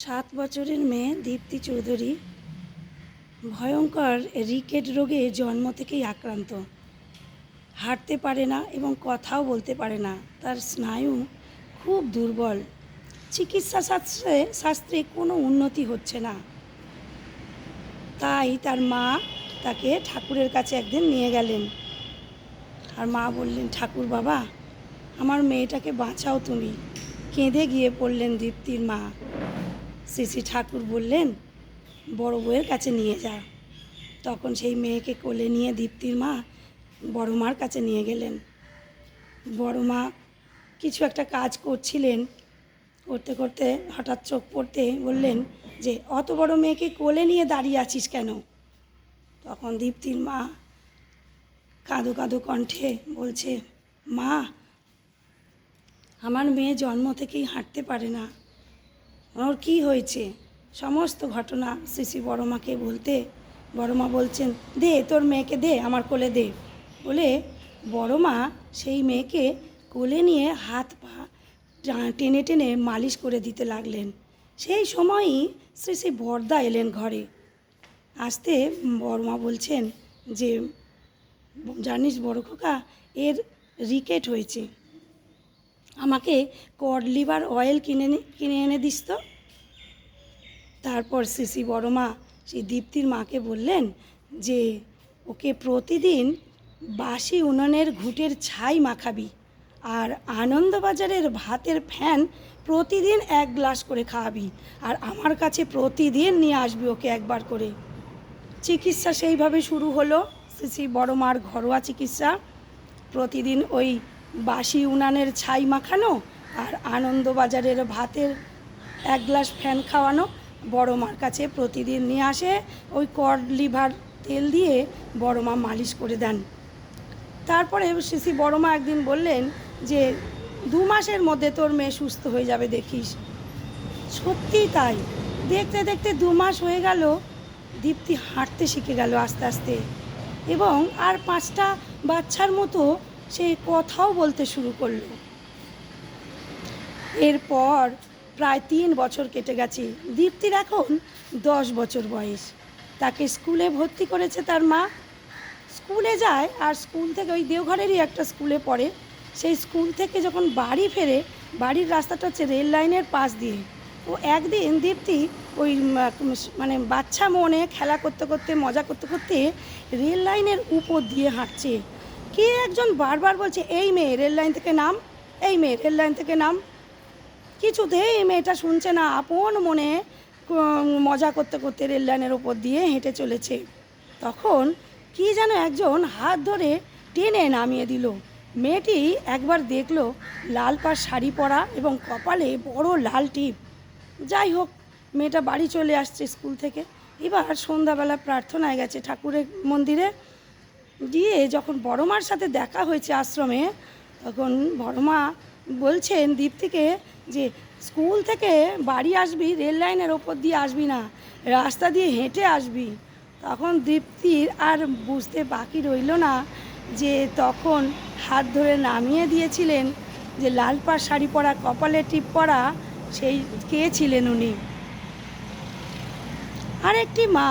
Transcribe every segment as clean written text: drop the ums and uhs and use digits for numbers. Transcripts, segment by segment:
7 বছরের মেয়ে দীপ্তি চৌধুরী ভয়ঙ্কর রিকেট রোগে জন্ম থেকেই আক্রান্ত। হাঁটতে পারে না এবং কথাও বলতে পারে না। তার স্নায়ু খুব দুর্বল। চিকিৎসা শাস্ত্রে কোনো উন্নতি হচ্ছে না। তাই তার মা তাকে ঠাকুরের কাছে একদিন নিয়ে গেলেন। আর মা বললেন, ঠাকুর বাবা, আমার মেয়েটাকে বাঁচাও তুমি। কেঁদে গিয়ে পড়লেন দীপ্তির মা। শ্রী ঠাকুর বললেন, বড় বউয়ের কাছে নিয়ে যা। তখন সেই মেয়েকে কোলে নিয়ে দীপ্তির মা বড় মার কাছে নিয়ে গেলেন। বড় মা কিছু একটা কাজ করছিলেন, করতে করতে হঠাৎ চোখ পড়তে বললেন যে, অত বড় মেয়েকে কোলে নিয়ে দাঁড়িয়ে আছিস কেন? তখন দীপ্তির মা কাঁদো কাঁদো কণ্ঠে বলছে, মা, আমার মেয়ে জন্ম থেকেই হাঁটতে পারে না। ওর কী হয়েছে? সমস্ত ঘটনা শ্রী বড় মাকে বলতে বড় মা বলছেন, দে তোর মেয়েকে, দে আমার কোলে দে। বলে বড় মা সেই মেয়েকে কোলে নিয়ে হাত পা টেনে টেনে মালিশ করে দিতে লাগলেন। সেই সময়ই শ্রী বরদা এলেন ঘরে। আসতে বড় মা বলছেন যে, জানিস বড় খোকা, এর রিকেট হয়েছে, আমাকে কড লিভার অয়েল কিনে এনে দিস তো। তারপর শ্রী বড় মা সেই দীপ্তির মাকে বললেন যে, ওকে প্রতিদিন বাসি উনুনের ঘুঁটের ছাই মাখাবি, আর আনন্দবাজারের ভাতের ফ্যান প্রতিদিন 1 গ্লাস করে খাওয়াবি, আর আমার কাছে প্রতিদিন নিয়ে আসবি ওকে একবার করে। চিকিৎসা সেইভাবে শুরু হলো। শ্রী বড় মার ঘরোয়া চিকিৎসা, প্রতিদিন ওই বাসি উনানের ছাই মাখানো আর আনন্দবাজারের ভাতের 1 গ্লাস ফ্যান খাওয়ানো। বড় মার কাছে প্রতিদিন নিয়ে আসে, ওই কড লিভার তেল দিয়ে বড় মা মালিশ করে দেন। তারপরে শ্রী বড় মা একদিন বললেন যে, 2 মাসের মধ্যে তোর মেয়ে সুস্থ হয়ে যাবে দেখিস। সত্যিই তাই। দেখতে দেখতে 2 মাস হয়ে গেল। দীপ্তি হাঁটতে শিখে গেল আস্তে আস্তে, এবং আর 5টা বাচ্চার মতো সে কথাও বলতে শুরু করলো। এরপর প্রায় 3 বছর কেটে গেছে। দীপ্তির এখন 10 বছর বয়স। তাকে স্কুলে ভর্তি করেছে তার মা। স্কুলে যায়, আর স্কুল থেকে ওই দেওঘরেরই একটা স্কুলে পড়ে। সেই স্কুল থেকে যখন বাড়ি ফেরে, বাড়ির রাস্তাটা হচ্ছে রেল লাইনের পাশ দিয়ে। ও একদিন দীপ্তি ওই মানে বাচ্চা মনে খেলা করতে করতে, মজা করতে করতে রেল লাইনের উপর দিয়ে হাঁটছে। কে একজন বারবার বলছে, এই মেয়ে রেল লাইন থেকে নাম, এই মেয়ে রেল লাইন থেকে নাম। কিছুতেই এই মেয়েটা শুনছে না, আপন মনে মজা করতে করতে রেল লাইনের ওপর দিয়ে হেঁটে চলেছে। তখন কি যেন একজন হাত ধরে টেনে নামিয়ে দিল। মেয়েটি একবার দেখলো লাল পাড় শাড়ি পরা এবং কপালে বড় লাল টিপ। যাই হোক, মেয়েটা বাড়ি চলে আসছে স্কুল থেকে। এবার সন্ধ্যাবেলা প্রার্থনায় গেছে ঠাকুরের মন্দিরে। গিয়ে যখন বড় মার সাথে দেখা হয়েছে আশ্রমে, তখন বড় মা বলছেন দীপ্তিকে যে, স্কুল থেকে বাড়ি আসবি রেল লাইনের ওপর দিয়ে আসবি না, রাস্তা দিয়ে হেঁটে আসবি। তখন দীপ্তির আর বুঝতে বাকি রইল না যে তখন হাত ধরে নামিয়ে দিয়েছিলেন যে লাল পাড় শাড়ি পরা, কপালে টিপ পরা, সেই কে ছিলেন উনি। আরেকটি মা,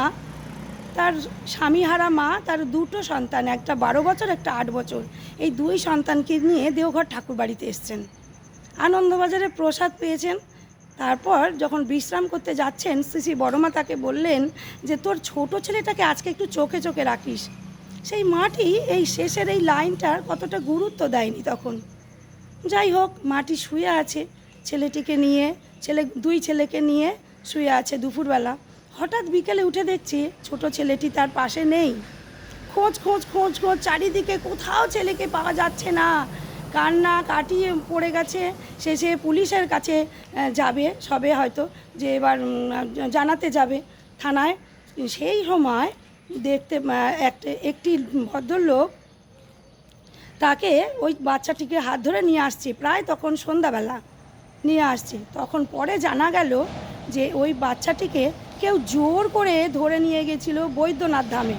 তার স্বামীহারা মা, তার 2টো সন্তান, একটা 12 বছর, একটা 8 বছর, এই 2 সন্তানকে নিয়ে দেওঘর ঠাকুর বাড়িতে এসছেন। আনন্দবাজারে প্রসাদ পেয়েছেন। তারপর যখন বিশ্রাম করতে যাচ্ছেন, শ্রী বড়মা তাকে বললেন যে, তোর ছোট ছেলেটাকে আজকে একটু চোখে চোখে রাখিস। সেই মাটি এই শেষের এই লাইনটার কতটা গুরুত্ব দেয়নি তখন। যাই হোক, মাটি শুয়ে আছে ছেলেটিকে নিয়ে, 2 ছেলেকে নিয়ে শুয়ে আছে দুপুরবেলা। হঠাৎ বিকেলে উঠে দেখছি ছোট ছেলেটি তার পাশে নেই। খোঁজ খোঁজ খোঁজ খোঁজ, চারিদিকে কোথাও ছেলেকে পাওয়া যাচ্ছে না। কান্না কাটিয়ে পড়ে গেছে। শেষে পুলিশের কাছে যাবে সবে, হয়তো যে এবার জানাতে যাবে থানায়। সেই সময় দেখতে একটি ভদ্রলোক তাকে ওই বাচ্চাটিকে হাত ধরে নিয়ে আসছে। প্রায় তখন সন্ধ্যাবেলা নিয়ে আসছে। তখন পরে জানা গেল যে ওই বাচ্চাটিকে কেউ জোর করে ধরে নিয়ে গেছিল বৈদ্যনাথ ধামে,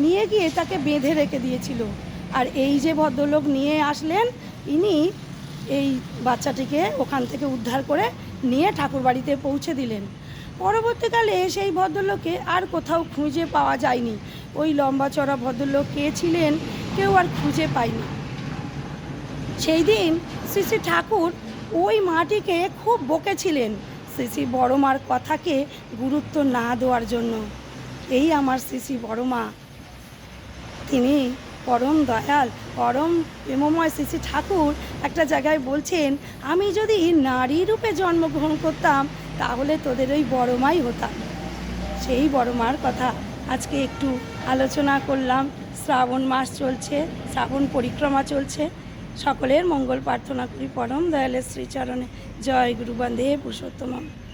নিয়ে গিয়ে তাকে বেঁধে রেখে দিয়েছিল। আর এই যে ভদ্রলোক নিয়ে আসলেন, ইনি এই বাচ্চাটিকে ওখান থেকে উদ্ধার করে নিয়ে ঠাকুরবাড়িতে পৌঁছে দিলেন। পরবর্তীকালে সেই ভদ্রলোককে আর কোথাও খুঁজে পাওয়া যায়নি। ওই লম্বা চড়া ভদ্রলোক কে ছিলেন কেউ আর খুঁজে পায়নি। সেই দিন শ্রী শ্রী ঠাকুর ওই মাটিকে খুব বকেছিলেন শ্রী শ্রী বড় মার কথাকে গুরুত্ব না দেওয়ার জন্য। এই আমার শ্রী শ্রী বড় মা, তিনি পরম দয়াল, পরম প্রেমময় শ্রী শ্রী ঠাকুর একটা জায়গায় বলছেন, আমি যদি নারী রূপে জন্মগ্রহণ করতাম তাহলে তোদের ওই বড় মাই হতাম। সেই বড় মার কথা আজকে একটু আলোচনা করলাম। শ্রাবণ মাস চলছে, শ্রাবণ পরিক্রমা চলছে। সকলের মঙ্গল প্রার্থনা করি পরম দয়ালের শ্রীচরণে। জয় গুরু বন্দে পুরুষোত্তম।